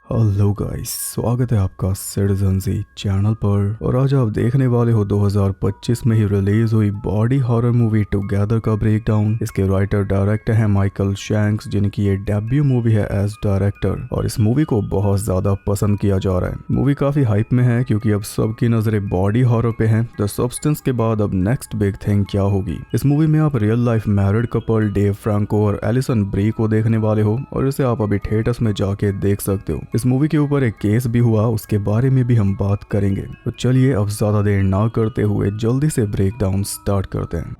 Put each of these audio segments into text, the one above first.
Hello guys, स्वागत है आपका सिटीजन जी चैनल पर। और आज आप देखने वाले हो 2025 में ही रिलीज हुई बॉडी हॉरर मूवी टुगेदर का ब्रेकडाउन। इसके राइटर डायरेक्टर हैं माइकल शैंक्स, जिनकी ये डेब्यू मूवी है एज डायरेक्टर। और इस मूवी को बहुत ज्यादा पसंद किया जा रहा है। मूवी काफी हाइप में है क्योंकि अब सबकी नजरें बॉडी हॉरर पे हैं। द सब्सटेंस के बाद अब नेक्स्ट बिग थिंग क्या होगी। इस मूवी में आप real life married couple Dave Franco और एलिसन ब्री को देखने वाले हो और इसे आप अभी थिएटर्स में जाके देख सकते हो। इस मूवी के ऊपर एक केस भी हुआ, उसके बारे में भी हम बात करेंगे। तो चलिए अब ज्यादा देर ना करते हुए जल्दी से ब्रेकडाउन स्टार्ट करते हैं।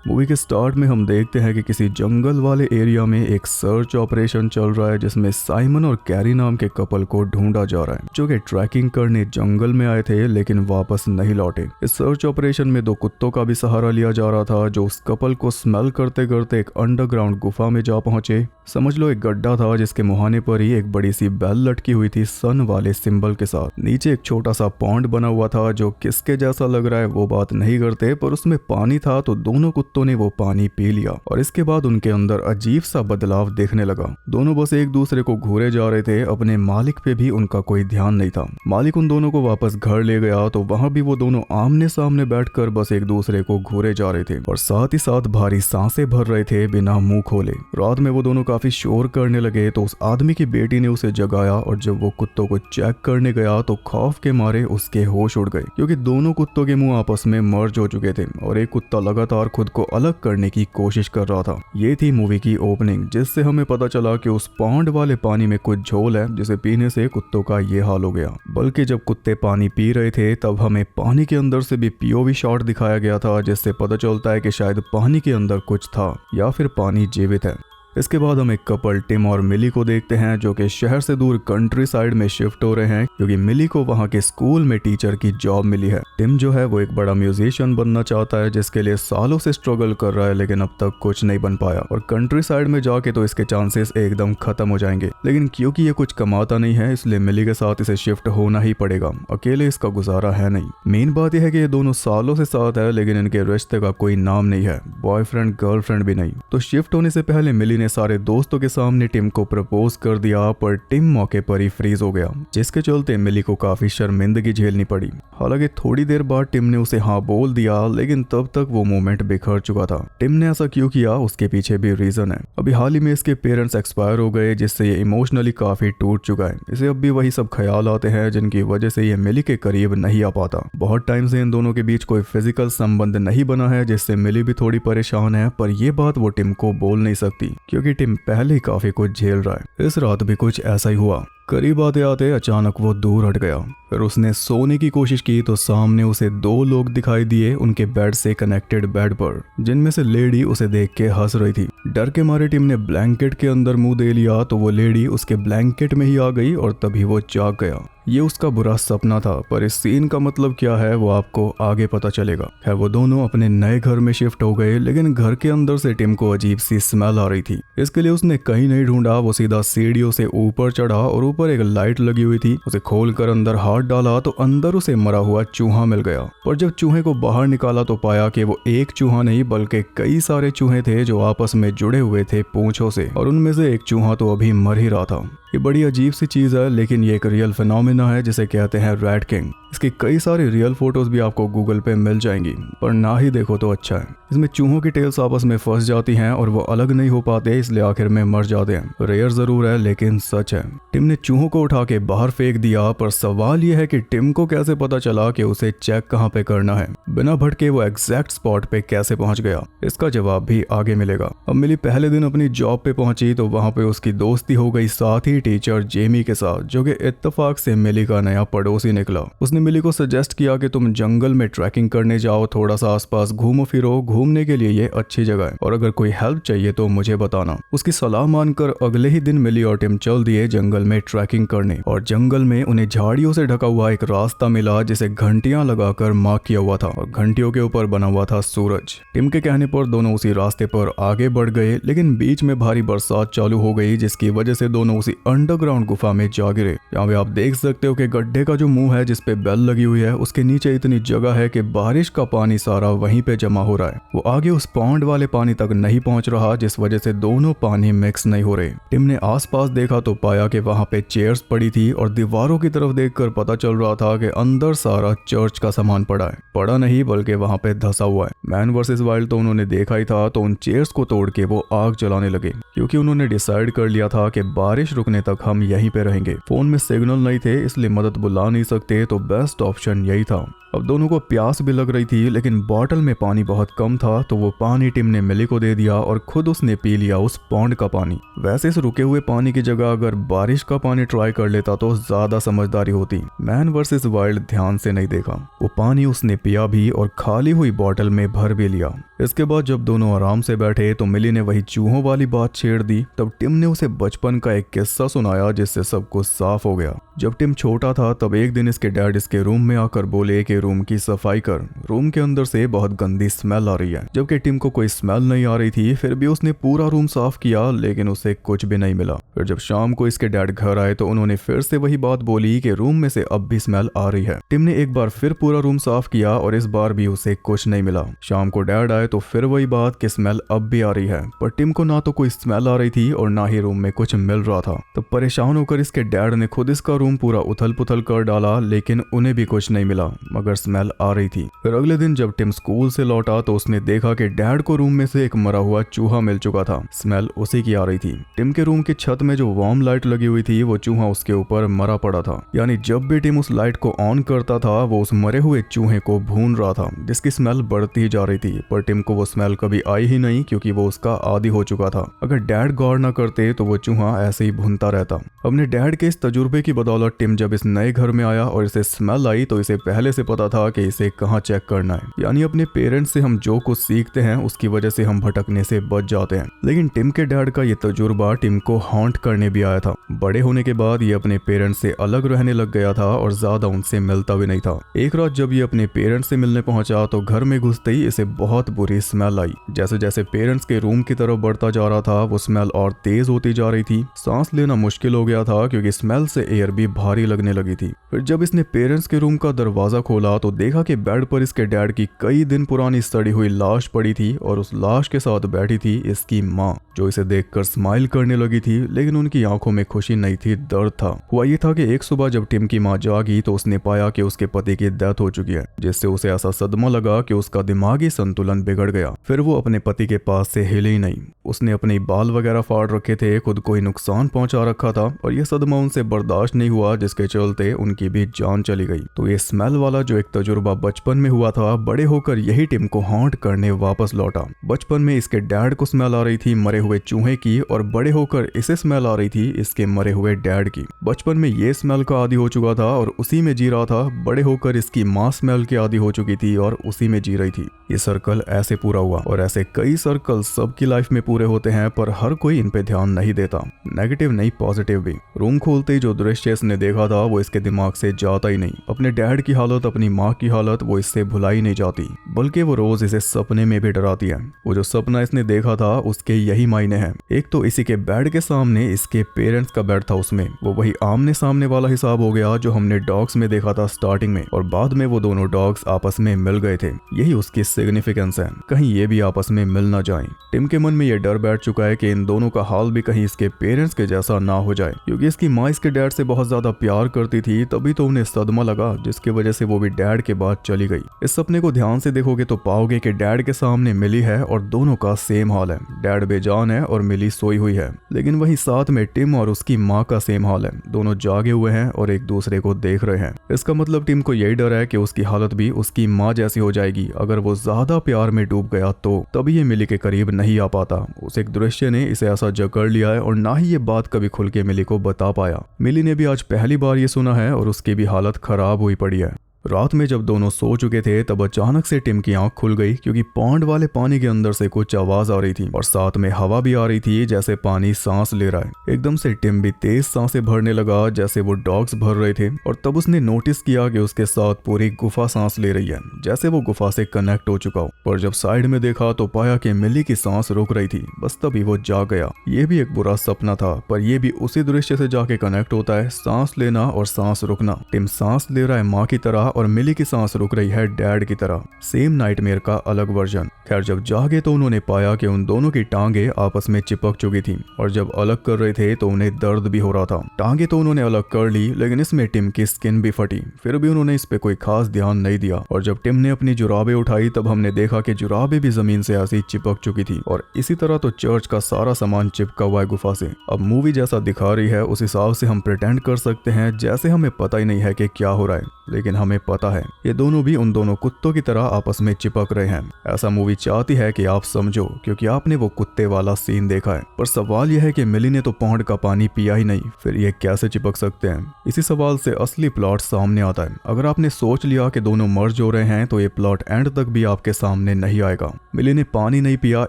मूवी के स्टार्ट में हम देखते हैं कि किसी जंगल वाले एरिया में एक सर्च ऑपरेशन चल रहा है, जिसमें साइमन और कैरी नाम के कपल को ढूंढा जा रहा है, जो कि ट्रैकिंग करने जंगल में आए थे लेकिन वापस नहीं लौटे। इस सर्च ऑपरेशन में 2 कुत्तों का भी सहारा लिया जा रहा था, जो उस कपल को स्मेल करते करते एक अंडरग्राउंड गुफा में जा पहुंचे। समझ लो एक गड्ढा था जिसके मुहाने पर ही एक बड़ी सी बेल लटकी हुई थी सन वाले सिंबल के साथ। नीचे एक छोटा सा पॉन्ड बना हुआ था जो किसके जैसा लग रहा है वो बात नहीं करते, पर उसमें पानी था। तो दोनों कुत्तों ने वो पानी पी लिया और इसके बाद उनके अंदर अजीब सा बदलाव देखने लगा। दोनों बस एक दूसरे को घूरे जा रहे थे, अपने मालिक पे भी उनका कोई ध्यान नहीं था। मालिक उन दोनों को वापस घर ले गया तो वहां भी वो दोनों आमने सामने बैठकर बस एक दूसरे को घूरे जा रहे थे और साथ ही साथ भारी सांसें भर रहे थे बिना मुंह खोले। रात में वो दोनों काफी शोर करने लगे तो उस आदमी की बेटी ने उसे जगाया और जब वो कुत्तों को चेक करने गया तो खौफ के मारे उसके होश उड़ गए, क्योंकि दोनों कुत्तों के मुंह आपस में मर्ज हो चुके थे और एक कुत्ता लगातार खुद को अलग करने की कोशिश कर रहा था। ये थी मूवी की ओपनिंग, जिससे हमें पता चला कि उस पॉन्ड वाले पानी में कुछ झोल है जिसे पीने से कुत्तों का ये हाल हो गया। बल्कि जब कुत्ते पानी पी रहे थे तब हमें पानी के अंदर से भी पीओवी शॉट दिखाया गया था, जिससे पता चलता है कि शायद पानी के अंदर कुछ था या फिर पानी जीवित है। इसके बाद हम एक कपल टिम और मिली को देखते हैं, जो कि शहर से दूर कंट्री साइड में शिफ्ट हो रहे हैं क्योंकि मिली को वहां के स्कूल में टीचर की जॉब मिली है। टिम जो है वो एक बड़ा म्यूजिशियन बनना चाहता है, जिसके लिए सालों से स्ट्रगल कर रहा है लेकिन अब तक कुछ नहीं बन पाया। और कंट्री साइड में जाके तो इसके चांसेस एकदम खत्म हो जाएंगे, लेकिन क्योंकि ये कुछ कमाता नहीं है इसलिए मिली के साथ इसे शिफ्ट होना ही पड़ेगा। अकेले इसका गुजारा है नहीं। मेन बात यह है कि ये दोनों सालों से साथ है लेकिन इनके रिश्ते का कोई नाम नहीं है, बॉयफ्रेंड गर्लफ्रेंड भी नहीं। तो शिफ्ट होने से पहले मिली ने सारे दोस्तों के सामने टिम को प्रपोज कर दिया, पर टिम मौके पर ही फ्रीज हो गया, जिसके चलते मिली को काफी शर्मिंदगी झेलनी पड़ी। हालांकि थोड़ी देर बाद टिम ने उसे हाँ बोल दिया, लेकिन तब तक वो मोमेंट बिखर चुका था। टिम ने ऐसा क्यों किया उसके पीछे भी रीजन है। अभी हाल ही में इसके पेरेंट्स एक्सपायर हो गए, जिससे ये इमोशनली काफी टूट चुका है। इसे अब भी वही सब ख्याल आते हैं जिनकी वजह से ये मिली के करीब नहीं आ पाता। बहुत टाइम से इन दोनों के बीच कोई फिजिकल संबंध नहीं बना है, जिससे मिली भी थोड़ी परेशान है, पर यह बात वो टिम को बोल नहीं सकती क्योंकि टिम पहले ही काफी कुछ झेल रहा है। इस रात भी कुछ ऐसा ही हुआ। करीब आते आते अचानक वो दूर हट गया। फिर उसने सोने की कोशिश की तो सामने उसे 2 लोग दिखाई दिए उनके बेड से कनेक्टेड बेड पर, जिनमें से लेडी उसे देख के हंस रही थी। डर के मारे टिम ने ब्लैंकेट के अंदर मुंह दे लिया तो वो लेडी उसके ब्लैंकेट में ही आ गई और तभी वो जाग गया। ये उसका बुरा सपना था, पर इस सीन का मतलब क्या है वो आपको आगे पता चलेगा। खैर वो दोनों अपने नए घर में शिफ्ट हो गए, लेकिन घर के अंदर से टिम को अजीब सी स्मेल आ रही थी। इसके लिए उसने कहीं नहीं ढूंढा, वो सीधा सीढ़ियों से ऊपर चढ़ा और ऊपर एक लाइट लगी हुई थी। उसे खोलकर अंदर हाथ डाला तो अंदर उसे मरा हुआ चूहा मिल गया। पर जब चूहे को बाहर निकाला तो पाया कि वो एक चूहा नहीं बल्कि कई सारे चूहे थे जो आपस में जुड़े हुए थे पूंछों से, और उनमें से एक चूहा तो अभी मर ही रहा था। ये बड़ी अजीब सी चीज है, लेकिन ये एक रियल फिनोमेना है जिसे कहते हैं रैट किंग। इसकी कई सारी रियल फोटोज भी आपको गूगल पे मिल जाएंगी, पर ना ही देखो तो अच्छा है। इसमें चूहों की टेल्स आपस में फंस जाती हैं और वो अलग नहीं हो पाते, इसलिए आखिर में मर जाते हैं। रेयर जरूर है लेकिन सच है। टिम ने चूहों को उठा के बाहर फेंक दिया, पर सवाल यह है कि टिम को कैसे पता चला कि उसे चेक कहाँ पे करना है। बिना भटके वो एग्जैक्ट स्पॉट पे कैसे पहुंच गया, इसका जवाब भी आगे मिलेगा। अब मिली पहले दिन अपनी जॉब पे पहुंची तो वहां पे उसकी दोस्ती हो गई, साथ ही पीटी टीचर जेमी के साथ, जो कि इत्तेफाक से मिली का नया पड़ोसी निकला। उसने मिली को सजेस्ट किया कि तुम जंगल में ट्रैकिंग करने जाओ, थोड़ा सा आसपास घूमो फिरो, घूमने के लिए ये अच्छी जगह है और अगर कोई हेल्प चाहिए तो मुझे बताना। उसकी सलाह मानकर अगले ही दिन मिली और टिम चल दिए जंगल में ट्रैकिंग करने। और जंगल में उन्हें झाड़ियों से ढका हुआ एक रास्ता मिला जिसे घंटियां लगाकर मार्क किया हुआ था और घंटियों के ऊपर बना हुआ था सूरज। टिम के कहने पर दोनों उसी रास्ते पर आगे बढ़ गए, लेकिन बीच में भारी बरसात चालू हो गई जिसकी वजह से दोनों उसी अंडरग्राउंड गुफा में जा गिरे। यहाँ पे आप देख सकते हो कि गड्ढे का जो मुंह है जिसपे बेल लगी हुई है, उसके नीचे इतनी जगह है कि बारिश का पानी सारा वहीं पे जमा हो रहा है। वो आगे उस पॉन्ड वाले पानी तक नहीं पहुंच रहा, जिस वजह से दोनों पानी मिक्स नहीं हो रहे। टिम ने आसपास देखा तो पाया कि वहां पे चेयर्स पड़ी थी और दीवारों की तरफ देखकर पता चल रहा था कि अंदर सारा चर्च का सामान पड़ा है। पड़ा नहीं बल्कि वहां पे धंसा हुआ है। मैन वर्सेस वाइल्ड तो उन्होंने देखा ही था, तो उन चेयर्स को तोड़ के वो आग जलाने लगे क्योंकि उन्होंने डिसाइड कर लिया था कि बारिश रुकने तक हम यहीं पे रहेंगे। फोन में सिग्नल नहीं थे इसलिए मदद बुला नहीं सकते, तो बेस्ट ऑप्शन यही था। अब दोनों को प्यास भी लग रही थी, लेकिन बॉटल में पानी बहुत कम था, तो वो पानी टिम ने मिली को दे दिया और खुद उसने पी लिया उस पॉन्ड का पानी। वैसे इस रुके हुए पानी की जगह अगर बारिश का पानी ट्राई कर लेता तो ज्यादा समझदारी होती। मैन वर्सेस वाइल्ड ध्यान से नहीं देखा, वो पानी उसने पिया भी और खाली हुई बॉटल में भर भी लिया। इसके बाद जब दोनों आराम से बैठे तो मिली ने वही चूहों वाली बात छेड़ दी। तब टिम ने उसे बचपन का एक किस्सा सुनाया जिससे सब कुछ साफ हो गया। जब टिम छोटा था तब एक दिन इसके डैड इसके रूम में आकर बोले कि रूम की सफाई कर, रूम के अंदर से बहुत गंदी स्मेल आ रही है। जबकि टिम को कोई स्मेल नहीं आ रही थी, फिर भी उसने पूरा रूम साफ किया, लेकिन उसे कुछ भी नहीं मिला। फिर जब शाम को इसके डैड घर आए तो उन्होंने फिर से वही बात बोली कि रूम में से अब भी स्मेल आ रही है। टिम ने एक बार फिर पूरा रूम साफ किया और इस बार भी उसे कुछ नहीं मिला। शाम को डैड आए तो फिर वही बात कि स्मेल अब भी आ रही है, पर टिम को ना तो कोई स्मेल आ रही थी और ना ही रूम में कुछ मिल रहा था। तो परेशान होकर इसके डैड ने खुद इसका रूम पूरा उथल पुथल कर डाला, लेकिन उन्हें भी कुछ नहीं मिला, मगर स्मेल आ रही थी। फिर अगले दिन जब टिम स्कूल से लौटा तो उसने देखा कि डैड को रूम में से एक मरा हुआ चूहा मिल चुका था। स्मेल उसी की आ रही थी। टिम के रूम की छत में जो वार्म लाइट लगी हुई थी वो चूहा उसके ऊपर मरा पड़ा था, यानी जब भी टिम उस लाइट को ऑन करता था वो उस मरे हुए चूहे को भून रहा था, जिसकी स्मेल बढ़ती ही जा रही थी। पर टिम को वो स्मेल कभी आई ही नहीं क्योंकि वो उसका आदी हो चुका था। अगर डैड गौर न करते तो वो चूहा ऐसे ही भूनता रहता। अपने डैड के इस तजुर्बे की बदौलत टिम जब इस नए घर में आया और इसे स्मेल आई तो इसे पहले से पता था कि इसे कहाँ चेक करना है। यानी अपने पेरेंट्स से हम जो कुछ सीखते हैं उसकी वजह से हम भटकने से बच जाते हैं। लेकिन टिम के डैड का ये तजुर्बा टिम को हॉन्ट करने भी आया था। बड़े होने के बाद ये अपने पेरेंट्स से अलग रहने लग गया था और ज्यादा उनसे मिलता भी नहीं था। एक रात जब ये अपने पेरेंट्स से मिलने पहुंचा तो घर में घुसते ही इसे बहुत बुरी स्मेल आई। जैसे जैसे पेरेंट्स के रूम की तरफ बढ़ता जा रहा था वो स्मेल और तेज होती जा रही थी। सांस लेना मुश्किल हो गया था क्योंकि स्मेल से एयर भी भारी लगने लगी थी। फिर जब इसने पेरेंट्स के रूम का दरवाजा खोला तो देखा कि बेड पर इसके डैड की कई दिन पुरानी सड़ी हुई लाश पड़ी थी और उस लाश के साथ बैठी थी इसकी माँ, जो इसे देखकर स्माइल करने लगी थी, लेकिन उनकी आंखों में खुशी नहीं थी, दर्द था। हुआ ये था कि एक सुबह जब टिम की माँ जागी तो उसने पाया कि उसके पति की डेथ हो चुकी है, जिससे उसे ऐसा सदमा लगा कि उसका दिमागी संतुलन बिगड़ गया। फिर वो अपने पति के पास से हिले ही नहीं। उसने अपने बाल वगैरह फाड़ रखे थे, खुद को ही नुकसान पहुंचा रखा था और ये सदमा उनसे बर्दाश्त नहीं हुआ, जिसके चलते उनकी भी जान चली गई। तो ये स्मेल वाला जो एक तजुर्बा बचपन में हुआ था, बड़े होकर यही टिम को हॉन्ट करने वापस लौटा। बचपन में इसके डैड को स्मेल आ रही थी मरे हुए चूहे की और बड़े होकर इसे स्मेल आ रही थी इसके मरे हुए डैड की। बचपन में ये स्मेल का आदी हो चुका था और उसी में जी रहा था। बड़े होकर इसकी माँ स्मेल की आदी हो चुकी थी और उसी में जी रही थी। ये सर्कल ऐसे पूरा हुआ और ऐसे कई सर्कल सबकी लाइफ में पूरे होते हैं, पर हर कोई इन पे ध्यान नहीं देता, नेगेटिव नहीं पॉजिटिव भी। रूम खोलते ही जो दृश्य इसने देखा था वो इसके दिमाग से जाता ही नहीं। अपने डैड की हालत, अपनी माँ की हालत वो इससे भुलाई नहीं जाती, बल्कि वो रोज इसे सपने में भी डराती है। वो जो सपना इसने देखा था उसके यही मायने हैं। एक तो इसी के बेड के सामने इसके पेरेंट्स का बेड था, उसमें वो वही आमने सामने वाला हिसाब हो गया जो हमने डॉग्स में देखा था स्टार्टिंग में, और बाद में वो दोनों डॉग्स आपस में मिल गए थे। यही उसकी सिग्निफिकेंस है, कहीं ये भी आपस में मिल ना जाएं। टिम के मन में ये डर बैठ चुका है कि इन दोनों का हाल भी कहीं इसके पेरेंट्स के जैसा ना हो जाए, क्योंकि इसकी माँ इसके डैड से बहुत ज्यादा प्यार करती थी, तभी तो उन्हें सदमा लगा जिसकी वजह से वो भी डैड के बाद चली गई। इस सपने को ध्यान से देखोगे तो पाओगे कि डैड के सामने मिली है और दोनों का सेम हाल है। डैड बेजान है और मिली सोई हुई है, लेकिन वही साथ में टिम और उसकी माँ का सेम हाल है। दोनों जागे हुए हैं और एक दूसरे को देख रहे हैं। इसका मतलब टिम को यही डर है कि उसकी हालत भी उसकी माँ जैसी हो जाएगी अगर वो ज्यादा प्यार में डूब गया तो तभी ये मिली के करीब नहीं आ पाता। उस एक दृश्य ने इसे ऐसा जकड़ लिया है और ना ही ये बात कभी खुल के मिली को बता पाया। मिली ने भी आज पहली बार ये सुना है और उसकी भी हालत खराब हुई पड़ी है। रात में जब दोनों सो चुके थे तब अचानक से टिम की आंख खुल गई क्योंकि पॉन्ड वाले पानी के अंदर से कुछ आवाज आ रही थी और साथ में हवा भी आ रही थी, जैसे पानी सांस ले रहा है। एकदम से टिम भी तेज सांसें भरने लगा जैसे वो डॉग्स भर रहे थे और तब उसने नोटिस किया कि उसके साथ पूरी गुफा सांस ले रही है, जैसे वो गुफा से कनेक्ट हो चुका हो। पर जब साइड में देखा तो पाया कि मिली की सांस रुक रही थी। बस तभी वो जाग गया। ये भी एक बुरा सपना था, पर यह भी उसी दृश्य से जाके कनेक्ट होता है, सांस लेना और सांस रुकना। टिम सांस ले रहा है माँ की तरह और मिली की सांस रुक रही है डैड की तरह। सेम नाइटमेयर का अलग वर्जन। खैर जब जागे तो उन्होंने पाया कि उन दोनों की टांगे आपस में चिपक चुकी थी और जब अलग कर रहे थे तो उन्हें दर्द भी हो रहा था। टांगे तो उन्होंने अलग कर ली, लेकिन इसमें टिम की स्किन भी फटी। फिर भी उन्होंने इस पे कोई खास ध्यान नहीं दिया और जब टिम ने अपनी जुराबें उठाई तब हमने देखा कि जुराबें भी जमीन से ऐसी चिपक चुकी थी और इसी तरह तो चर्च का सारा सामान चिपका हुआ है गुफा से। अब मूवी जैसा दिखा रही है उस हिसाब से हम प्रिटेंड कर सकते हैं जैसे हमें पता ही नहीं है कि क्या हो रहा है, लेकिन हमें पता है ये दोनों भी उन दोनों कुत्तों की तरह आपस में चिपक रहे हैं। ऐसा मूवी चाहती है कि आप समझो, क्योंकि आपने वो कुत्ते वाला सीन देखा है। पर सवाल यह है कि मिली ने तो पॉन्ड का पानी पिया ही नहीं, फिर ये कैसे चिपक सकते हैं? इसी सवाल से असली प्लॉट सामने आता है। अगर आपने सोच लिया कि दोनों मर्ज हो रहे हैं तो ये प्लॉट एंड तक भी आपके सामने नहीं आएगा। मिली ने पानी नहीं पिया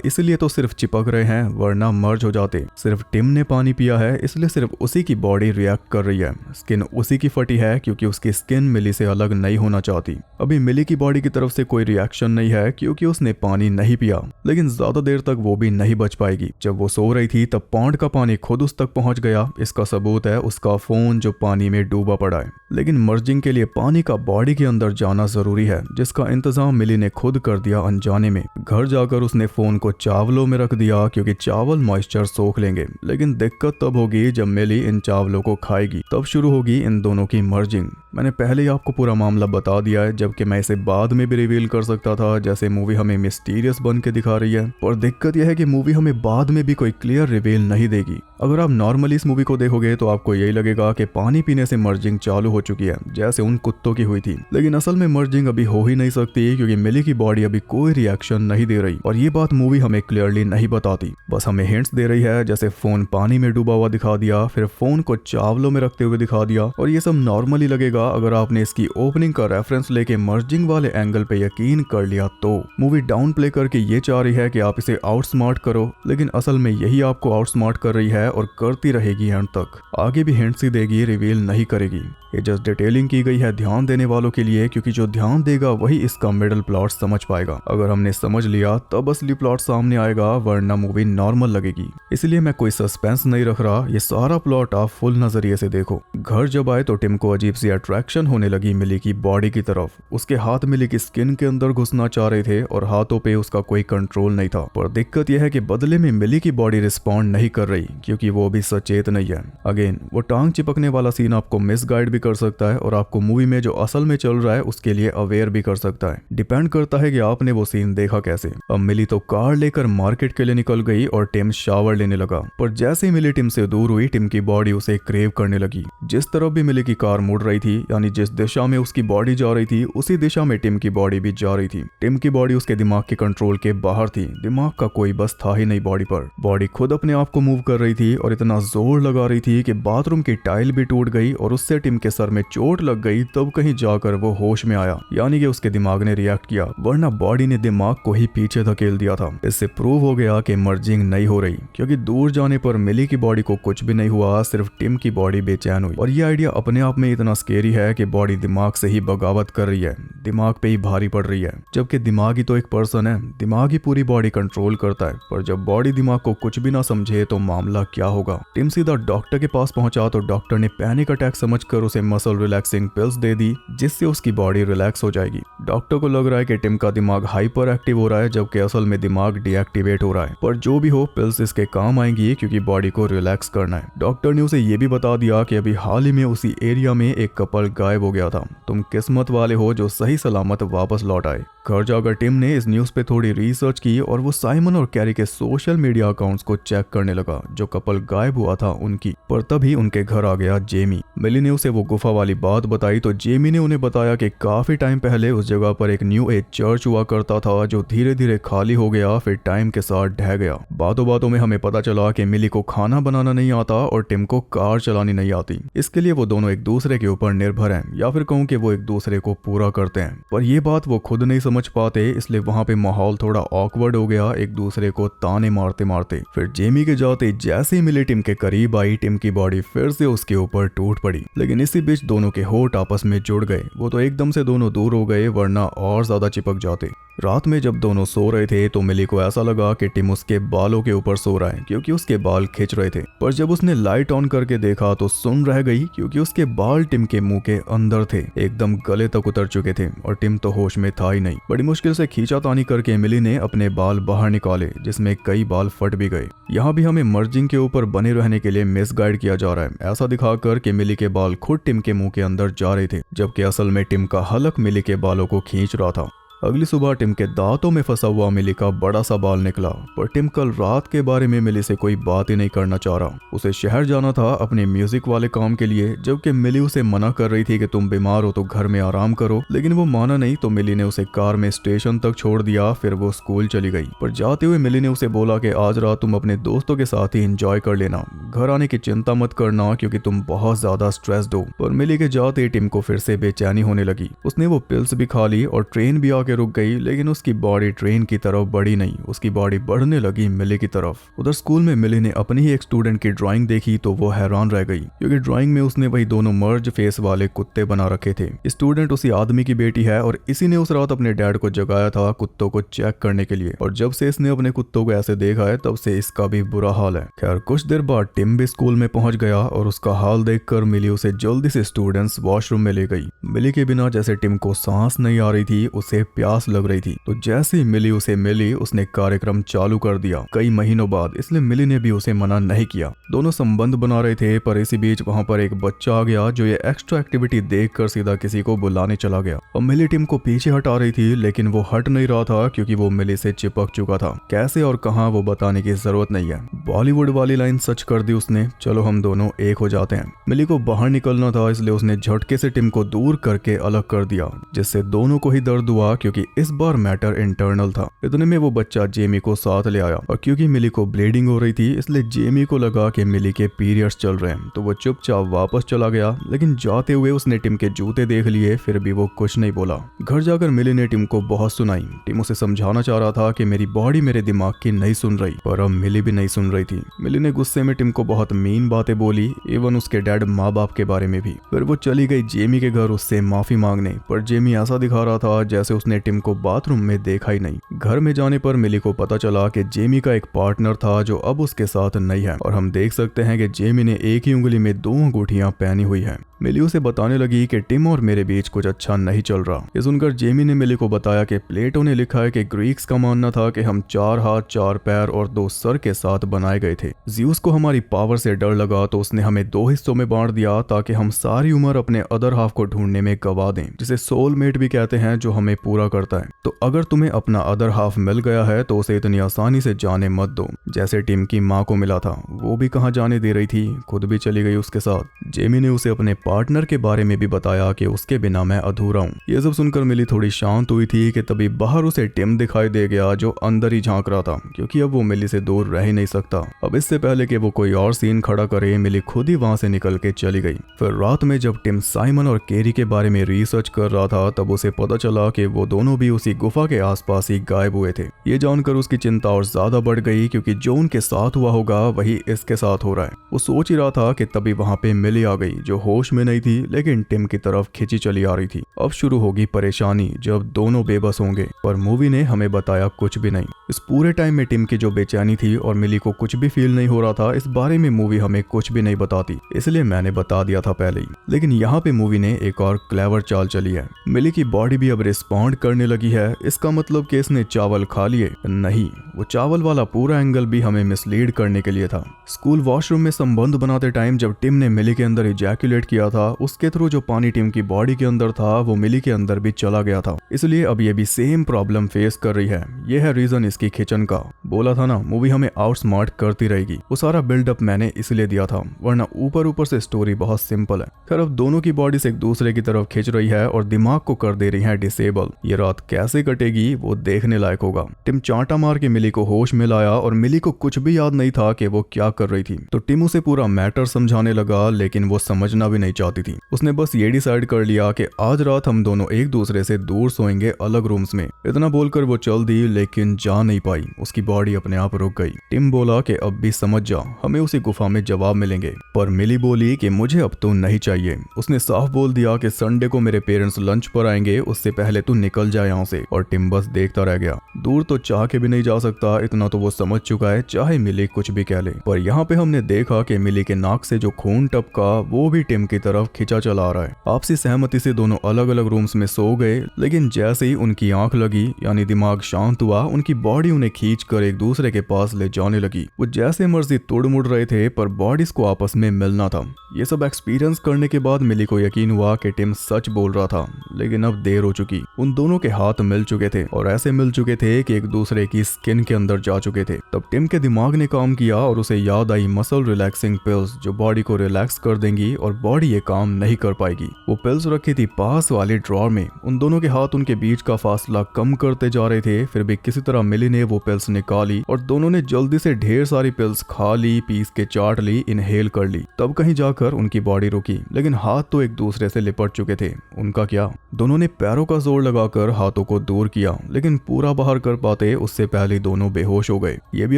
इसलिए तो सिर्फ चिपक रहे हैं, वरना मर्ज हो जाते। सिर्फ टिम ने पानी पिया है इसलिए सिर्फ उसी की बॉडी रिएक्ट कर रही है। स्किन उसी की फटी है क्योंकि उसकी स्किन मिली से अलग नहीं होना चाहती। अभी मिली की बॉडी की तरफ से कोई रिएक्शन नहीं है क्योंकि उसने पानी नहीं पिया, लेकिन ज्यादा देर तक वो भी नहीं बच पाएगी। जब वो सो रही थी तब पॉन्ड का पानी खुद उस तक पहुंच गया। इसका सबूत है उसका फोन जो पानी में डूबा पड़ा है। लेकिन मर्जिंग के लिए पानी का बॉडी के अंदर जाना जरूरी है, जिसका इंतजाम मिली ने खुद कर दिया अनजाने में। घर जाकर उसने फोन को चावलों में रख दिया क्योंकि चावल मॉइस्चर सोख लेंगे। लेकिन दिक्कत तब होगी जब मिली इन चावलों को खाएगी, तब शुरू होगी इन दोनों की मर्जिंग। मैंने पहले ही आपको पूरा मामला बता दिया है, जबकि मैं इसे बाद में भी रिवील कर सकता था, जैसे मूवी हमें मिस्टीरियस बन के दिखा रही है। पर दिक्कत यह है कि मूवी हमें बाद में भी कोई क्लियर रिवील नहीं देगी। अगर आप नॉर्मली इस मूवी को देखोगे तो आपको यही लगेगा कि पानी पीने से मर्जिंग चालू हो चुकी है, जैसे उन कुत्तों की हुई थी। लेकिन असल में मर्जिंग अभी हो ही नहीं सकती क्योंकि मिली की बॉडी अभी कोई रिएक्शन नहीं दे रही, और ये बात मूवी हमें क्लियरली नहीं बताती। बस हमें हिंट्स दे रही है, जैसे फोन पानी में डूबा हुआ दिखा दिया, फिर फोन को चावलों में रखते हुए दिखा दिया। और ये सब नॉर्मली लगेगा अगर आपने इसकी ओपनिंग का रेफरेंस लेके मर्जिंग वाले एंगल पे यकीन कर लिया तो। मूवी डाउन प्ले करके ये चाह रही है कि आप इसे आउटस्मार्ट करो, लेकिन असल में यही आपको आउटस्मार्ट कर रही है और करती रहेगी एंड तक। आगे भी हिंट्स ही देगी, रिवील नहीं करेगी। ये जस्ट डिटेलिंग की गई है ध्यान देने वालों के लिए, क्योंकि जो ध्यान देगा वही इसका मिडल प्लॉट समझ पाएगा। अगर हमने समझ लिया तब असली प्लॉट सामने आएगा, वरना मूवी नॉर्मल लगेगी। इसलिए मैं कोई सस्पेंस नहीं रख रहा, ये सारा प्लॉट आप फुल नजरिए से देखो। घर जब आए तो टिम को अजीब सी अट्रैक्शन होने लगी मिली की बॉडी की तरफ। उसके हाथ मिली की स्किन के अंदर घुसना चाह रहे थे और हाथों पे उसका कोई कंट्रोल नहीं था। पर दिक्कत यह है कि बदले में मिली की बॉडी रिस्पॉन्ड नहीं कर रही क्योंकि वो भी सचेत नहीं है। अगेन वो टांग चिपकने वाला सीन आपको मिसगाइड कर सकता है और आपको मूवी में जो असल में चल रहा है उसके लिए अवेयर भी कर सकता है। डिपेंड करता है कि आपने वो सीन देखा कैसे। अब मिली तो कार लेकर मार्केट के लिए निकल गई और टिम शावर लेने लगा। पर जैसे ही मिली टिम से दूर हुई, टिम की बॉडी उसे क्रेव करने लगी। जिस तरफ भी मिली की कार मुड़ रही थी, यानी जिस दिशा में उसकी बॉडी जा रही थी, उसी दिशा में टिम की बॉडी भी जा रही थी। टिम की बॉडी उसके दिमाग के कंट्रोल के बाहर थी। दिमाग का कोई बस था ही नहीं बॉडी पर। बॉडी खुद अपने आप को मूव कर रही थी और इतना जोर लगा रही थी कि बाथरूम की टाइल भी टूट गई और उससे टिम के सर में चोट लग गई। तब कहीं जाकर वो होश में आया, यानी कि उसके दिमाग ने रिएक्ट किया, वरना बॉडी ने दिमाग को ही पीछे धकेल दिया था। इससे प्रूव हो गया कि मर्जिंग नहीं हो रही, क्योंकि दूर जाने पर मिली की बॉडी को कुछ भी नहीं हुआ, सिर्फ टिम की बॉडी बेचैन हुई। और ये आइडिया अपने आप में इतना स्केरी है कि बॉडी दिमाग से ही बगावत कर रही है, दिमाग पे ही भारी पड़ रही है। जबकि दिमाग ही तो एक पर्सन है, दिमाग ही पूरी बॉडी कंट्रोल करता है। पर जब बॉडी दिमाग को कुछ भी ना समझे तो मामला क्या होगा। टिम सीधा डॉक्टर के पास पहुंचा तो डॉक्टर ने पैनिक अटैक समझकर उसे मसल रिलैक्सिंग पिल्स दे दी, जिससे उसकी बॉडी रिलैक्स हो जाएगी। डॉक्टर को लग रहा है कि टिम का दिमाग हाइपर एक्टिव हो रहा है, जबकि असल में दिमाग डीएक्टिवेट हो रहा है। पर जो भी हो, पिल्स इसके काम आएंगी क्योंकि बॉडी को रिलैक्स करना है। डॉक्टर ने उसे ये भी बता दिया कि अभी हाल ही में उसी एरिया में एक कपल गायब हो गया था। तो तुम किस्मत वाले हो जो सही सलामत वापस लौट आए। घर जाकर टिम ने इस न्यूज़ पे थोड़ी रिसर्च की और वो साइमन और कैरी के सोशल मीडिया अकाउंट्स को चेक करने लगा जो कपल गायब हुआ था उनकी। पर तभी उनके घर आ गया जेमी। मिली ने उसे वो गुफा वाली बात बताई तो जेमी ने उन्हें बताया कि काफी टाइम पहले उस जगह पर एक न्यू एज चर्च हुआ करता था जो धीरे धीरे खाली हो गया, फिर टाइम के साथ ढह गया। बातों बातों में हमें पता चला कि मिली को खाना बनाना नहीं आता और टिम को कार चलानी नहीं आती। इसके लिए वो दोनों एक दूसरे के ऊपर निर्भर हैं, या फिर कहूँ कि वो एक दूसरे को पूरा करते हैं। पर ये बात वो खुद नहीं समझ पाते, इसलिए वहाँ पे माहौल थोड़ा ऑकवर्ड हो गया, एक दूसरे को ताने मारते मारते। फिर जेमी के जाते जैसे ही मिली टिम के करीब आई, टिम की बॉडी फिर से उसके ऊपर टूट पड़ी। लेकिन इसी बीच दोनों के होठ आपस में जुड़ गए। वो तो एकदम से दोनों दूर हो गए, वरना और ज्यादा चिपक जाते। रात में जब दोनों सो रहे थे तो मिली को ऐसा लगा कि टिम उसके बालों के ऊपर सो रहा है क्योंकि उसके बाल खिंच रहे थे। पर जब उसने लाइट ऑन करके देखा तो सुन रह गई क्योंकि उसके बाल टिम के मुंह के अंदर थे, एकदम गले तक उतर चुके थे और टिम तो होश में था ही नहीं। बड़ी मुश्किल से खींचातानी करके मिली ने अपने बाल बाहर निकाले जिसमें कई बाल फट भी गए। यहाँ भी हमें मर्जिंग के ऊपर बने रहने के लिए मिसगाइड किया जा रहा है, ऐसा दिखाकर कि मिली के बाल खुद टिम के मुंह के अंदर जा रहे थे, जबकि असल में टिम का हलक मिली के बालों को खींच रहा था। अगली सुबह टिम के दांतों में फंसा हुआ मिली का बड़ा सा बाल निकला। पर टिम कल रात के बारे में मिली से कोई बात ही नहीं करना चाह रहा। उसे शहर जाना था अपने म्यूजिक वाले काम के लिए, जबकि मिली उसे मना कर रही थी कि तुम बीमार हो तो घर में आराम करो, लेकिन वो माना नहीं तो मिली ने उसे कार में स्टेशन तक छोड़ दिया। फिर वो स्कूल चली गई। पर जाते हुए मिली ने उसे बोला कि आज रात तुम अपने दोस्तों के साथ ही एंजॉय कर लेना, घर आने की चिंता मत करना क्योंकि तुम बहुत ज्यादा स्ट्रेस्ड हो। पर मिली के जाते टिम को फिर से बेचैनी होने लगी। उसने वो पिल्स भी खा ली और ट्रेन भी आके रुक गई, लेकिन उसकी बॉडी ट्रेन की तरफ बढ़ी नहीं, उसकी बॉडी बढ़ने लगी मिली की तरफ। उधर स्कूल में मिली ने अपनी ही एक स्टूडेंट की ड्राइंग देखी तो वो हैरान रह गई क्योंकि ड्राइंग में उसने वही दोनों मर्ज फेस वाले कुत्ते बना रखे थे। स्टूडेंट उसी आदमी की बेटी है और इसी ने उस रात अपने डैड को जगाया था कुत्तों को चेक करने के लिए, और जब से इसने अपने कुत्तों को ऐसे देखा है तब से इसका भी बुरा हाल है। खैर कुछ देर बाद टिम भी स्कूल में पहुंच गया और उसका हाल देखकर मिली उसे जल्दी से स्टूडेंट्स वॉशरूम में ले गई। मिली के बिना जैसे टिम को सांस नहीं आ रही थी, उसे प्यास लग रही थी, तो जैसे ही मिली उसे मिली उसने कार्यक्रम चालू कर दिया कई महीनों बाद, इसलिए मिली ने भी उसे मना नहीं किया। दोनों संबंध बना रहे थे, पर इसी बीच वहां पर एक बच्चा आ गया जो ये एक्स्ट्रा एक्टिविटी देखकर सीधा किसी को बुलाने चला गया। और मिली टिम को पीछे हटा रही थी, लेकिन वो हट नहीं रहा था क्योंकि वो मिली से चिपक चुका था। कैसे और कहां वो बताने की जरूरत नहीं है, बॉलीवुड वाली लाइन सच कर दी उसने, चलो हम दोनों एक हो जाते हैं। मिली को बाहर निकलना था, इसलिए उसने झटके से टिम को दूर करके अलग कर दिया, जिससे दोनों को ही दर्द हुआ क्योंकि इस बार मैटर इंटरनल था। इतने में वो बच्चा जेमी को साथ ले आया, और क्योंकि मिली को ब्लीडिंग हो रही थी इसलिए जेमी को लगा कि मिली के पीरियड्स चल रहे हैं, तो वो चुपचाप वापस चला गया। लेकिन जाते हुए उसने टिम के जूते देख लिए, फिर भी वो कुछ नहीं बोला। घर जाकर मिली ने टिम को बहुत सुनाई। टिम उसे समझाना चाह रहा था कि मेरी बॉडी मेरे दिमाग की नहीं सुन रही, पर अब मिली भी नहीं सुन रही थी। मिली ने गुस्से में टिम को बहुत मीन बातें बोली, इवन उसके डैड माँ बाप के बारे में भी। फिर वो चली गई जेमी के घर उससे माफी मांगने, पर जेमी ऐसा दिखा रहा था जैसे उसने टिम को बाथरूम में देखा ही नहीं। घर में जाने पर मिली को पता चला कि जेमी का एक पार्टनर था जो अब उसके साथ नहीं है, और हम देख सकते हैं कि जेमी ने एक ही उंगली में 2 अंगूठियां पहनी हुई हैं। मिली उसे बताने लगी कि टिम और मेरे बीच कुछ अच्छा नहीं चल रहा। ये सुनकर जेमी ने मिली को बताया कि प्लेटो ने लिखा है कि ग्रीक्स का मानना था कि हम 4 हाथ 4 पैर और 2 सर के साथ बनाए गए थे। ज़्यूस को हमारी पावर से डर लगा तो उसने हमें 2 हिस्सों में बांट दिया ताकि हम सारी उम्र अपने अदर हाफ को ढूंढने में गवा दें, जिसे सोलमेट भी कहते हैं, जो हमें पूरा करता है। तो अगर तुम्हें अपना अदर हाफ मिल गया है तो उसे इतनी आसानी से जाने मत दो, जैसे टिम की माँ को मिला था। वो भी कहाँ जाने दे रही थी, खुद भी चली गई उसके साथ। जेमी ने उसे अपने पार्टनर के बारे में भी बताया कि उसके बिना मैं अधूरा हूँ। ये सब सुनकर मिली थोड़ी शांत हुई थी कि तभी बाहर उसे टिम दिखाई दे गया जो अंदर ही झांक रहा था, क्योंकि अब वो मिली से दूर रह ही नहीं सकता। अब इससे पहले कि वो कोई और सीन खड़ा करे, मिली खुद ही वहां से निकल के चली गई। फिर रात में जब टिम साइमन और केरी के बारे में रिसर्च कर रहा था तब उसे पता चला कि वो दोनों भी उसी गुफा के आसपास ही गायब हुए थे। ये जानकर उसकी चिंता और ज्यादा बढ़ गई, क्योंकि जो उनके साथ हुआ होगा वही इसके साथ हो रहा है। वो सोच ही रहा था कि तभी वहां पे मिली आ गई, जो होश में नहीं थी लेकिन टिम की तरफ खिंची चली आ रही थी। अब शुरू होगी परेशानी जब दोनों बेबस होंगे, पर मूवी ने हमें बताया कुछ भी नहीं। इस पूरे टाइम में टिम की जो बेचैनी थी और मिली को कुछ भी फील नहीं हो रहा था, इस बारे में मूवी हमें कुछ भी नहीं बताती, इसलिए मैंने बता दिया था पहले ही। लेकिन यहाँ पे मूवी ने एक और क्लेवर चाल चली है। मिली की बॉडी भी अब रिस्पॉन्ड करने लगी है। इसका मतलब कि इसने चावल खा लिए? नहीं, वो चावल वाला पूरा एंगल भी हमें मिसलीड करने के लिए था। स्कूल वॉशरूम में संबंध बनाते टाइम जब टिम ने मिली के अंदर इजैकुलेट किया था, उसके थ्रू जो पानी टिम की बॉडी के अंदर था वो मिली के अंदर भी चला गया था, इसलिए अब ये भी सेम प्रॉब्लम फेस कर रही है। ये है रीजन इसकी किचन का। बोला था ना मूवी हमें आउटस्मार्ट करती रहेगी, वो सारा बिल्डअप मैंने इसलिए दिया था, वरना ऊपर से स्टोरी बहुत सिंपल है। खैर अब दोनों की बॉडीज एक दूसरे की तरफ खिंच रही है और दिमाग को कर दे रही है डिसेबल। ये रात कैसे कटेगी वो देखने लायक होगा। टिम चांटा मार के मिली को होश में लाया और मिली को कुछ भी याद नहीं था कि वो क्या कर रही थी, तो टिम उसे पूरा मैटर समझाने लगा, लेकिन वो समझना भी नहीं चाहती थी। उसने बस ये डिसाइड कर लिया कि आज रात हम दोनों एक दूसरे से दूर सोएंगे, अलग रूम्स में। इतना बोलकर वो चल दी, लेकिन जा नहीं पाई, उसकी बॉडी अपने आप रुक गई। टिम बोला कि अब भी समझ जा, हमें उसी गुफा में जवाब मिलेंगे, पर मिली बोली कि मुझे अब तो नहीं चाहिए। उसने साफ बोल दिया कि संडे को मेरे पेरेंट्स लंच पर आएंगे, उससे पहले तू निकल जाए यहाँ से। और टिम बस देखता रह गया। दूर तो चाह के भी नहीं जा सकता, इतना तो वो समझ चुका है, चाहे मिली कुछ भी कह ले। पर यहाँ पे हमने देखा कि मिली के नाक से जो खून टपका वो भी टिम की तरफ खिंचा चला आ रहा है। आपसी सहमति से दोनों अलग अलग रूम्स में सो गए, लेकिन जैसे ही उनकी आंख लगी यानी दिमाग शांत हुआ, उनकी बॉडी उन्हें खींच कर एक दूसरे के पास ले जाने लगी। वो जैसे मर्जी तोड़ मुड़ रहे थे, पर बॉडीज को आपस में मिलना था। ये सब एक्सपीरियंस करने के बाद मिली को यकीन हुआ कि टिम सच बोल रहा था, लेकिन अब देर हो चुकी। उन दोनों के हाथ मिल चुके थे और ऐसे मिल चुके थे कि एक दूसरे की स्किन के अंदर जा चुके थे। तब टिम के दिमाग ने काम किया और उसे याद आई मसल रिलैक्सिंग पिल्स, जो बॉडी को रिलैक्स कर देंगी और बॉडी ये काम नहीं कर पाएगी। वो पिल्स रखी थी पास वाले ड्रॉर में। उन दोनों के हाथ उनके बीच का फासला कम करते जा रहे थे, फिर भी किसी तरह मिली ने वो पिल्स निकाली और दोनों ने जल्दी से ढेर सारी पिल्स खा ली, पीस के चाट ली, इनहेल कर ली। तब कहीं जाकर उनकी बॉडी रुकी, लेकिन हाथ तो एक दूसरे से लिपट चुके थे। उनका क्या? दोनों ने पैरों का जोर लगाकर हाथों को दूर किया, लेकिन पूरा बाहर कर पाते उससे पहले दोनों बेहोश हो गए। ये भी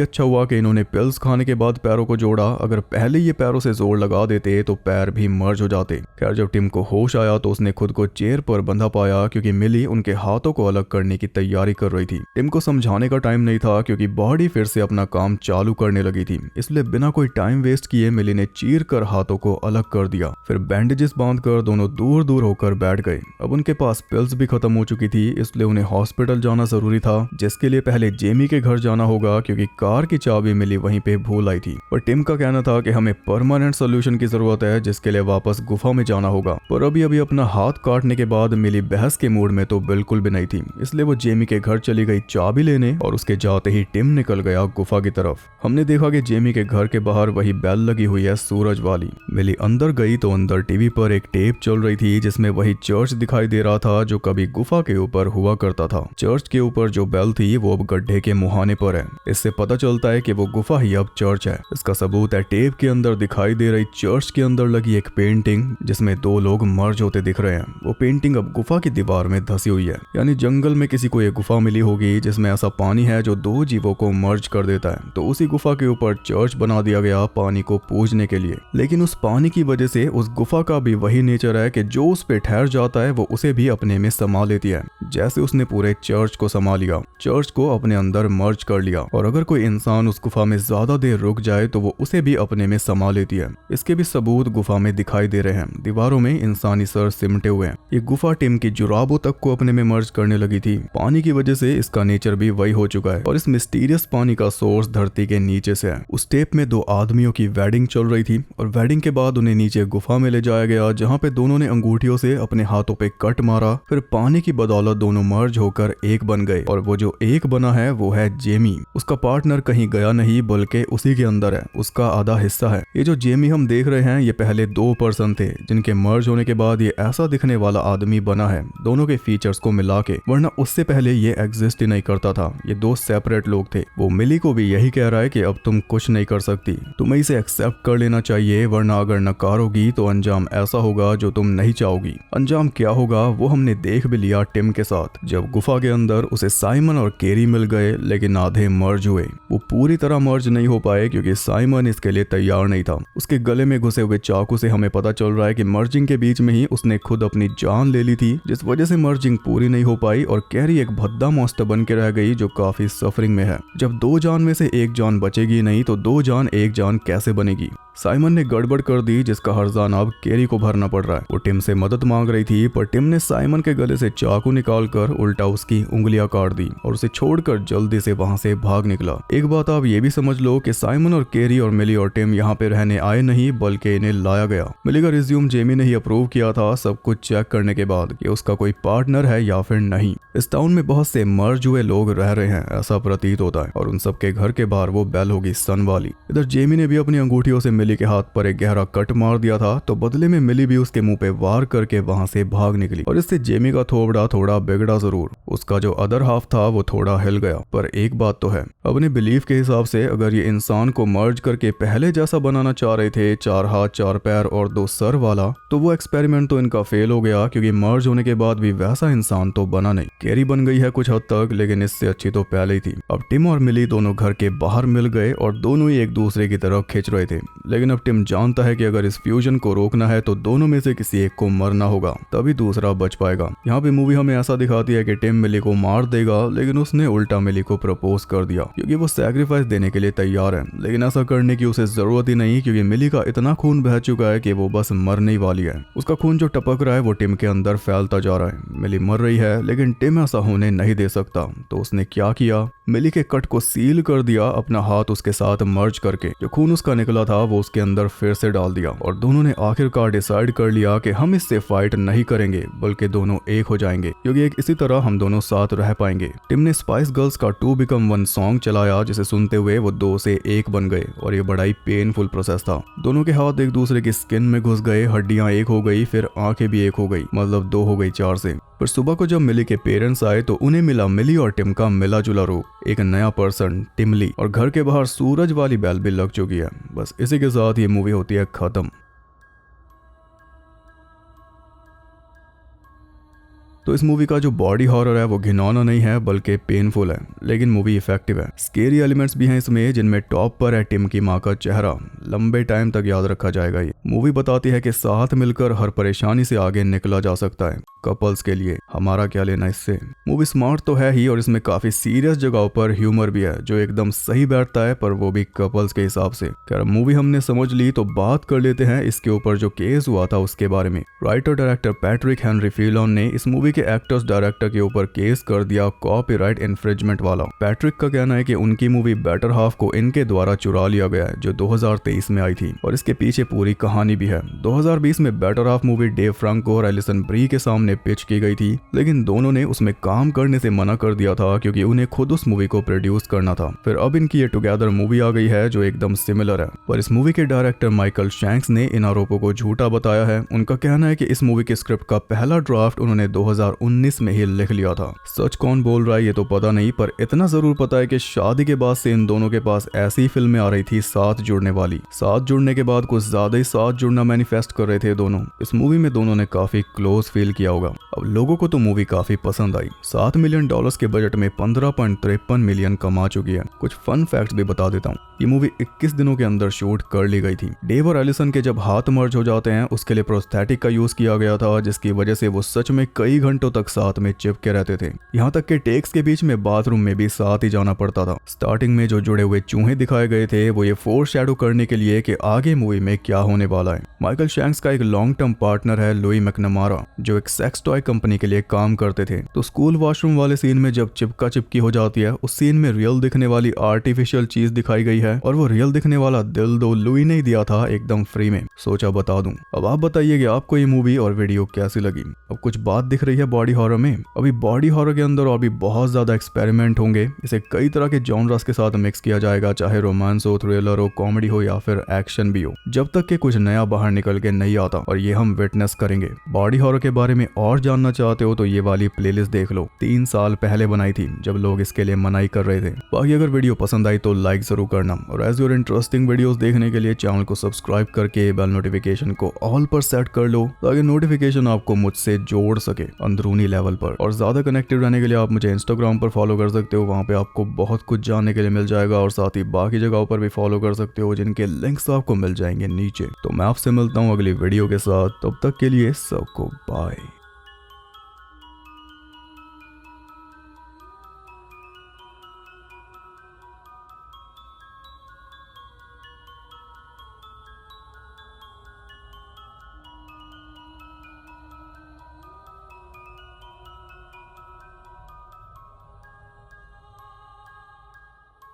अच्छा हुआ कि इन्होंने पिल्स खाने के बाद पैरों को जोड़ा, अगर पहले ये पैरों से जोर लगा देते तो पैर भी मर्ज हो जाते। खैर जब टिम को होश आया तो उसने खुद को चेयर पर बंधा पाया, क्योंकि मिली उनके हाथों को अलग करने की तैयारी कर रही थी। टिम को समझाने का टाइम नहीं था, क्योंकि बॉडी फिर से अपना काम चालू करने लगी थी, इसलिए बिना कोई टाइम वेस्ट किए मिली ने चीर कर हाथों को अलग कर दिया। फिर बैंडेजेस बांधकर दोनों दूर दूर होकर बैठ गए। अब उनके पास पिल्स भी खत्म हो चुकी थी, इसलिए उन्हें हॉस्पिटल जाना जरूरी था, जिसके लिए पहले जेमी के घर जाना होगा, क्योंकि कार की चाबी मिली वहीं पे भूल आई थी। पर टिम का कहना था कि हमें परमानेंट सोल्यूशन की जरूरत है, जिसके लिए वापस गुफा में जाना होगा। पर अभी अपना हाथ काटने के बाद मिली बहस के मूड में तो बिल्कुल भी नहीं थी, इसलिए वो जेमी के घर चली गई चाबी लेने, और उसके जाते ही टिम निकल गया गुफा की तरफ। हमने देखा कि जेमी के घर के बाहर वही बेल लगी हुई है सूरज वाली। मिली अंदर गई तो अंदर टीवी पर एक टेप चल रही थी, जिसमें वही चर्च दिखाई दे रहा था जो कभी गुफा के ऊपर हुआ करता था। चर्च के ऊपर जो बेल थी वो अब गड्ढे के मुहाने पर है। इससे पता चलता है कि वो गुफा ही अब चर्च है। इसका सबूत है टेप के अंदर दिखाई दे रही चर्च के अंदर लगी एक पेंटिंग, जिसमें दो लोग मर्ज होते दिख रहे हैं। वो पेंटिंग अब गुफा की दीवार में धसी हुई है, यानी जंगल में किसी को एक गुफा मिली होगी जिसमें ऐसा पानी है जो दो जीवों को मर्ज कर देता है। तो उसी गुफा के ऊपर चर्च बना दिया गया पानी को पूजने के लिए। लेकिन उस पानी की वजह से उस गुफा का भी वही नेचर है कि जो उस पे ठहर जाता है वो उसे भी अपने में समा लेती है, जैसे उसने पूरे चर्च को समा लिया, चर्च को अपने अंदर मर्ज कर लिया। और अगर कोई इंसान उस गुफा में ज्यादा देर रुक जाए तो वो उसे भी अपने में समा लेती है। इसके भी सबूत गुफा में दिखाई दे रहे हैं। दीवारों में इंसानी सर सिमटे हुए हैं। ये गुफा टिम की जुराबों तक को अपने में मर्ज करने लगी थी। पानी की वजह से इसका नेचर भी वही हो चुका है, और इस मिस्टीरियस पानी का सोर्स धरती के नीचे से है। उस टेप में दो आदमियों की वेडिंग चल रही थी, और वेडिंग के बाद उन्हें नीचे गुफा में ले जाया गया, जहाँ पे दोनों ने अंगूठियों से अपने हाथों पे कट मारा। फिर पानी की बदौलत दोनों मर्ज होकर एक बन गए, और वो जो एक बना है वो है जेमी। उसका पार्टनर कहीं गया नहीं, बल्कि उसी के अंदर है, उसका आधा हिस्सा है। ये जो जेमी हम देख रहे हैं ये पहले दो पर्सन थे, जिनके मर्ज होने के बाद ये ऐसा दिखने वाला आदमी बना है, दोनों के फीचर्स को मिला के, वरना उससे पहले ये एग्जिस्ट ही नहीं करता था। ये दो सेपरेट लोग थे। वो मिली को भी यही कह रहा है कि अब तुम कुछ नहीं कर सकती, तुम्हें इसे एक्सेप्ट कर लेना चाहिए, वरना अगर नकारोगी तो अंजाम ऐसा होगा जो तुम नहीं चाहोगी। अंजाम क्या होगा वो हमने देख भी लिया टिम के साथ। जब गुफा के अंदर उसे साइमन और केरी मिल गए, लेकिन आधे मर्ज हुए। वो पूरी तरह मर्ज नहीं हो पाए क्योंकि साइमन इसके लिए तैयार नहीं था। उसके गले में घुसे हुए चाकू से हमें पता चल रहा है कि मर्जिंग के बीच में ही उसने खुद अपनी जान ले ली थी, जिस वजह से मर्जिंग पूरी नहीं हो पाई और कैरी एक भद्दा मॉन्स्टर बन के रह गई जो काफी सफरिंग में है। जब दो जान में से एक जान बचेगी नहीं तो दो जान एक जान कैसे बनेगी। साइमन ने गड़बड़ कर दी जिसका हर्जाना अब कैरी को भरना पड़ रहा है। वो टिम से मदद मांग रही थी पर टिम ने साइमन के गले से चाकू निकालकर उल्टा उसकी उंगलियां काट दी और उसे छोड़कर जल्दी से वहां से भाग निकला। एक बात आप ये भी समझ लो कि साइमन और कैरी और मिली और टिम यहाँ पे रहने आए नहीं बल्कि इन्हें लाया गया। मिली का रिज्यूम जेमी ने ही अप्रूव किया था सब कुछ चेक करने के बाद कि उसका कोई पार्टनर है या फिर नहीं। इस टाउन में बहुत से मर्ज हुए लोग रह रहे हैं ऐसा प्रतीत होता है और उन सबके घर के बाहर वो बेल होगी सन वाली। इधर जेमी ने भी अपनी अंगूठियों से मिली के हाथ पर एक गहरा कट मार दिया था तो बदले में मिली भी उसके मुंह पे वार करके वहां से भाग निकली और इससे जेमी का थोबड़ा थोड़ा बिगड़ा जरूर। उसका जो अदर हाफ था वो थोड़ा हिल गया। पर एक बात तो है अपने बिलीफ के हिसाब से अगर ये इंसान को मर्ज करके पहले जैसा बनाना चाह रहे थे 4 हाथ 4 पैर और 2 सर वाला तो वो एक्सपेरिमेंट तो इनका फेल हो गया क्योंकि मर्ज होने के बाद भी वैसा इंसान तो बना नहीं। कैरी बन गई है कुछ हद तक लेकिन इससे अच्छी तो पहले ही थी। अब टिम और मिली दोनों घर के बाहर मिल गए और दोनों ही एक दूसरे की तरफ खिंच रहे थे। लेकिन अब टिम जानता है कि अगर इस फ्यूजन को रोकना है तो दोनों में से किसी एक को मरना होगा तभी दूसरा बच पाएगा। यहाँ पे मूवी हमें ऐसा दिखाती है कि टिम मिली को मार देगा लेकिन उसने उल्टा मिली को प्रपोज कर दिया क्योंकि वो सैक्रिफाइस देने के लिए तैयार है। लेकिन ऐसा करने की उसे जरूरत ही नहीं क्योंकि मिली का इतना खून बह चुका है कि वो बस मरने वाली है। उसका खून जो टपक रहा है वो टिम के अंदर फैलता जा रहा है। मिली मर रही है लेकिन टिम ऐसा होने नहीं दे सकता तो उसने क्या किया मिली के कट को सील कर दिया अपना हाथ उसके साथ मर्ज करके जो खून उसका निकला था वो उसके अंदर फिर से डाल दिया और दोनों ने आखिरकार डिसाइड कर लिया कि हम इससे फाइट नहीं करेंगे बल्कि दोनों एक हो जाएंगे क्योंकि एक इसी तरह हम दोनों साथ रह पाएंगे। टिम ने स्पाइस गर्ल्स का 2 Become 1 सॉन्ग चलाया जिसे सुनते हुए वो 2 से 1 बन गए और ये बड़ा ही पेनफुल प्रोसेस था। दोनों के हाथ एक दूसरे की स्किन में घुस गए, हड्डियां एक हो गई, फिर आंखें भी एक हो गई, मतलब 2 हो गई 4 से। पर सुबह को जब मिली के पेरेंट्स आए तो उन्हें मिला मिली और टिम का मिला जुला रूप, एक नया पर्सन टिमली, और घर के बाहर सूरज वाली बेल भी लग चुकी है। बस इसी के साथ ये मूवी होती है खत्म। तो इस मूवी का जो बॉडी हॉरर है वो घिनौना नहीं है बल्कि पेनफुल है, लेकिन मूवी इफेक्टिव है। स्केरी एलिमेंट्स भी हैं इसमें जिनमें टॉप पर है टिम की माँ का चेहरा। लंबे टाइम तक याद रखा जाएगा। ये मूवी बताती है कि साथ मिलकर हर परेशानी से आगे निकला जा सकता है। कपल्स के लिए हमारा क्या लेना इससे। मूवी स्मार्ट तो है ही और इसमें काफी सीरियस जगहों पर ह्यूमर भी है जो एकदम सही बैठता है, पर वो भी कपल्स के हिसाब से। खैर मूवी हमने समझ ली तो बात कर लेते हैं इसके ऊपर जो केस हुआ था उसके बारे में। राइटर डायरेक्टर पैट्रिक हेनरी फिलोन ने इस मूवी के एक्टर्स डायरेक्टर के ऊपर केस कर दिया कॉपीराइट इन्फ्रिंजमेंट वाला। पैट्रिक का कहना है कि उनकी मूवी बेटर हाफ को इनके द्वारा चुरा लिया गया है जो 2023 में आई थी और इसके पीछे पूरी कहानी भी है। 2020 में better half movie Dave Franco और एलिसन ब्री के सामने पिच की गई थी, लेकिन दोनों ने उसमें काम करने से मना कर दिया था क्योंकि उन्हें खुद उस मूवी को प्रोड्यूस करना था। फिर अब इनकी ये टुगेदर मूवी आ गई है जो एकदम सिमिलर है, पर इस मूवी के डायरेक्टर माइकल शैंक्स ने इन आरोपों को झूठा बताया है। उनका कहना है कि इस मूवी के स्क्रिप्ट का पहला ड्राफ्ट उन्होंने 2019 में ही लिख लिया था। सच कौन बोल रहा है ये तो पता नहीं, पर इतना जरूर पता है कि शादी के बाद से इन दोनों के पास ऐसी फिल्में आ रही थी साथ जुड़ने वाली। साथ जुड़ने के बाद कुछ ज्यादा ही साथ जुड़ना मैनिफेस्ट कर रहे थे दोनों। इस मूवी में दोनों ने काफी क्लोज फील किया होगा। अब लोगों को तो मूवी काफी पसंद आई। $7 मिलियन के बजट में 15.53 मिलियन कमा चुकी है। कुछ फन फैक्ट्स भी बता देता हूँ। ये मूवी 21 दिनों के अंदर शूट कर ली गई थी। डेव और एलिसन के जब हाथ मर्ज हो जाते हैं उसके लिए प्रोस्थेटिक का यूज किया गया था जिसकी वजह से वो सच में कई घंटों तक साथ में चिपके रहते थे। यहाँ तक के टेक्स के बीच में बाथरूम में भी साथ ही जाना पड़ता था। स्टार्टिंग में जो जुड़े हुए चूहे दिखाए गए थे वो ये फोरशैडो करने के लिए कि आगे मूवी में क्या होने वाला है। माइकल शैंक्स का एक लॉन्ग टर्म पार्टनर है लुई मैकनमारा जो एक सेक्स टॉय कंपनी के लिए काम करते थे। तो स्कूल वॉशरूम वाले सीन में जब चिपका चिपकी हो जाती है उस सीन में रियल दिखने वाली आर्टिफिशियल चीज दिखाई गई है और वो रियल दिखने वाला दिल दो लुई ने दिया था एकदम फ्री में। सोचा बता दूं। अब आप बताइए कि आपको ये मूवी और वीडियो कैसी लगी। अब कुछ बात दिख रही है बॉडी हॉरर में। अभी बॉडी हॉरर के अंदर और भी बहुत ज्यादा एक्सपेरिमेंट होंगे। इसे कई तरह के जॉनर्स के साथ मिक्स किया जाएगा, चाहे रोमांस हो, थ्रिलर हो, कॉमेडी हो या फिर एक्शन भी हो, जब तक कि कुछ नया बाहर निकल के नहीं आता, और ये हम विटनेस करेंगे। बॉडी हॉरर के बारे में और जानना चाहते हो तो ये वाली प्लेलिस्ट देख लो। 3 साल पहले बनाई थी जब लोग इसके लिए मनाही कर रहे थे। बाकी अगर वीडियो पसंद आई तो लाइक जरूर करना, और एज योर इंटरेस्टिंग वीडियोस देखने के लिए चैनल को सब्सक्राइब करके बेल नोटिफिकेशन को ऑल पर सेट कर लो ताकि नोटिफिकेशन आपको मुझसे जोड़ सके अंदरूनी लेवल पर। और ज्यादा कनेक्टेड रहने के लिए आप मुझे इंस्टाग्राम पर फॉलो कर सकते हो, वहां पे आपको बहुत कुछ जानने के लिए मिल जाएगा, और साथ ही बाकी जगहों पर भी फॉलो कर सकते हो जिनके लिंक्स आपको मिल जाएंगे नीचे। तो मैं आपसे मिलता हूँ अगली वीडियो के साथ, तब तक के लिए सबको बाय।